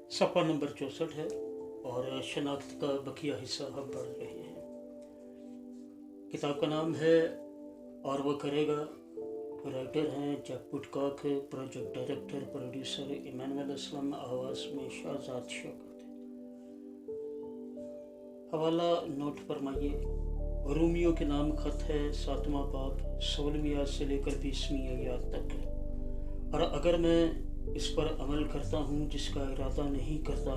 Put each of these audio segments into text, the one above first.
सफ़ा नंबर 64 है और शनाख्त का बकिया हिस्सा हम पढ़ रहे हैं। किताब का नाम है और वो करेगा। राइटर हैं Jack Woodcock, project director producer Emmanuel Aslam, आवाज़ में शाहजाद शौकत। हवाला नोट फरमाइए। रूमियो के नाम ख़त है 7वां बाब 16वीं आयत से लेकर 20वीं आयत तक। और अगर मैं इस पर अमल करता हूँ जिसका इरादा नहीं करता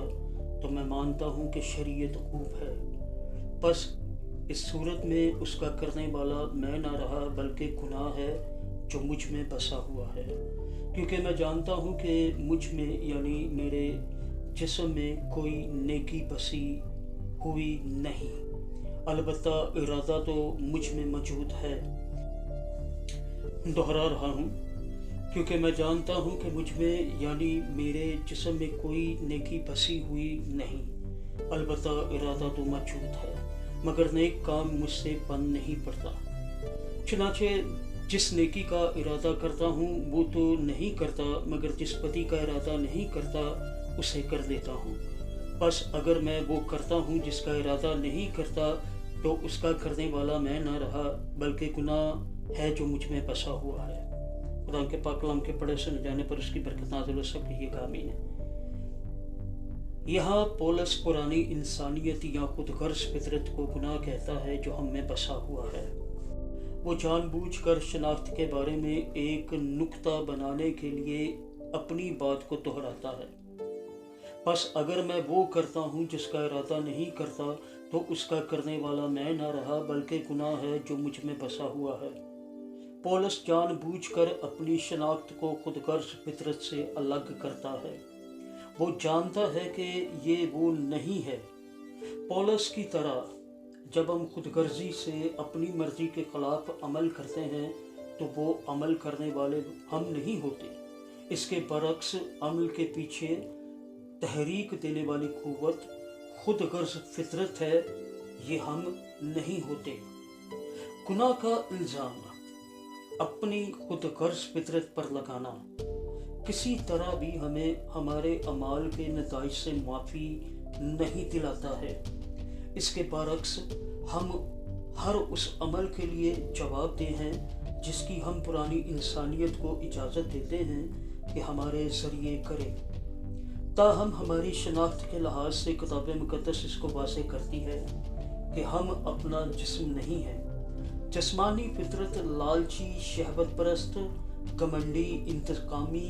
तो मैं मानता हूँ कि शरीयत खूब है। बस इस सूरत में उसका करने वाला मैं ना रहा बल्कि गुनाह है जो मुझ में बसा हुआ है, क्योंकि मैं जानता हूँ कि मुझ में यानी मेरे जिस्म में कोई नेकी बसी हुई नहीं, अलबत्ता इरादा तो मुझ में मौजूद है। दोहरा रहा हूँ, क्योंकि मैं जानता हूँ कि मुझ में यानी मेरे जिस्म में कोई नेकी बसी हुई नहीं, अलबत्ता इरादा तो मौजूद है, मगर नेक काम मुझसे बन नहीं पड़ता। चुनाचे जिस नेकी का इरादा करता हूँ वो तो नहीं करता, मगर जिस पति का इरादा नहीं करता उसे कर देता हूँ। बस अगर मैं वो करता हूँ जिसका इरादा नहीं करता तो उसका करने वाला मैं ना रहा बल्कि गुनाह है जो मुझ में बसा हुआ है। खुदा के पाक कलाम के पढ़े सुने जाने पर उसकी बरकत नाज़िल हो सब ये आमीन है। यहाँ पौलुस पुरानी इंसानियत या खुदगर्ज फितरत को गुनाह कहता है जो हम में बसा हुआ है। वो जानबूझकर शनाख्त के बारे में एक नुक्ता बनाने के लिए अपनी बात को दोहराता है। बस अगर मैं वो करता हूँ जिसका इरादा नहीं करता तो उसका करने वाला मैं ना रहा बल्कि गुनाह है जो मुझ में बसा हुआ है। पौलुस जानबूझकर अपनी शनाख्त को खुदगर्ज फितरत से अलग करता है। वो जानता है कि ये वो नहीं है। पौलुस की तरह जब हम खुदगर्जी से अपनी मर्जी के खिलाफ अमल करते हैं तो वो अमल करने वाले हम नहीं होते। इसके बरक्स अमल के पीछे तहरीक देने वाली कुव्वत खुदगर्ज फितरत है, ये हम नहीं होते। गुनाह का इल्ज़ाम अपनी खुदगर्ज फितरत पर लगाना किसी तरह भी हमें हमारे अमाल के नताइज से माफ़ी नहीं दिलाता है। इसके बरक्स हम हर उस अमल के लिए जवाबदेह हैं जिसकी हम पुरानी इंसानियत को इजाज़त देते हैं कि हमारे ज़रिए करे। ताहम हमारी शनाख्त के लिहाज से किताब मुक़द्दस इसको वाज़ेह करती है कि हम अपना जिस्म नहीं है। जिस्मानी फितरत लालची, शहवत परस्त, घमंडी, इंतकामी,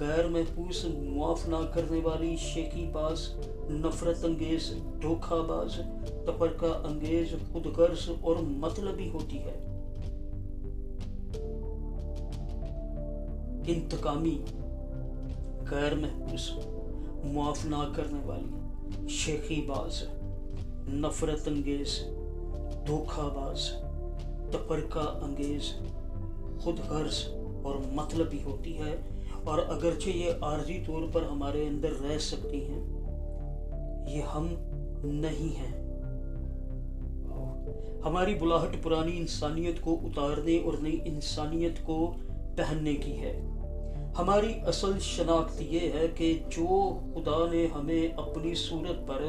गैर महफूज, मुआफ़ ना करने वाली, शेखीबाज, नफ़रत अंगेज, धोखाबाज, तफरका अंगेज, खुदगर्ज और मतलबी होती है। इंतकामी, गैर महफूज, मुआफ़ ना करने वाली, शेखीबाज, नफ़रत अंगेज, धोखाबाज, तफरका अंगेज, खुदगर्ज और मतलबी होती है। और अगरचे ये आर्जी तौर पर हमारे अंदर रह सकती हैं, ये हम नहीं हैं। हमारी बुलाहट पुरानी इंसानियत को उतारने और नई इंसानियत को पहनने की है। हमारी असल शनाख्त ये है कि जो खुदा ने हमें अपनी सूरत पर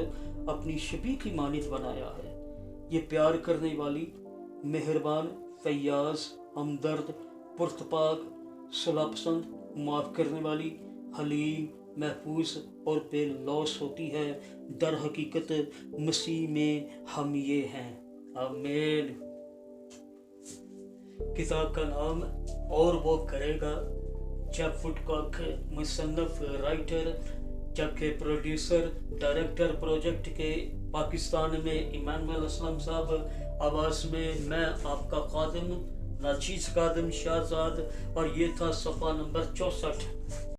अपनी शबीह की मानित बनाया है, ये प्यार करने वाली, मेहरबान, फैयाज, हमदर्द, पुरतपाक, सुलहपसंद, माफ़ करने वाली, हलीम, महफूज और बेलौस होती है। दर हकीकत मसीह में हम ये हैं। आमीन। किताब का नाम और वो करेगा। जैक वुडकॉक मुसन्नफ, राइटर, जबकि प्रोड्यूसर डायरेक्टर प्रोजेक्ट के पाकिस्तान में इमानुएल असलम साहब, आवाज़ में मैं आपका खादिम नाचीज़ खादिम शाहजाद। और ये था सफ़ा नंबर 64।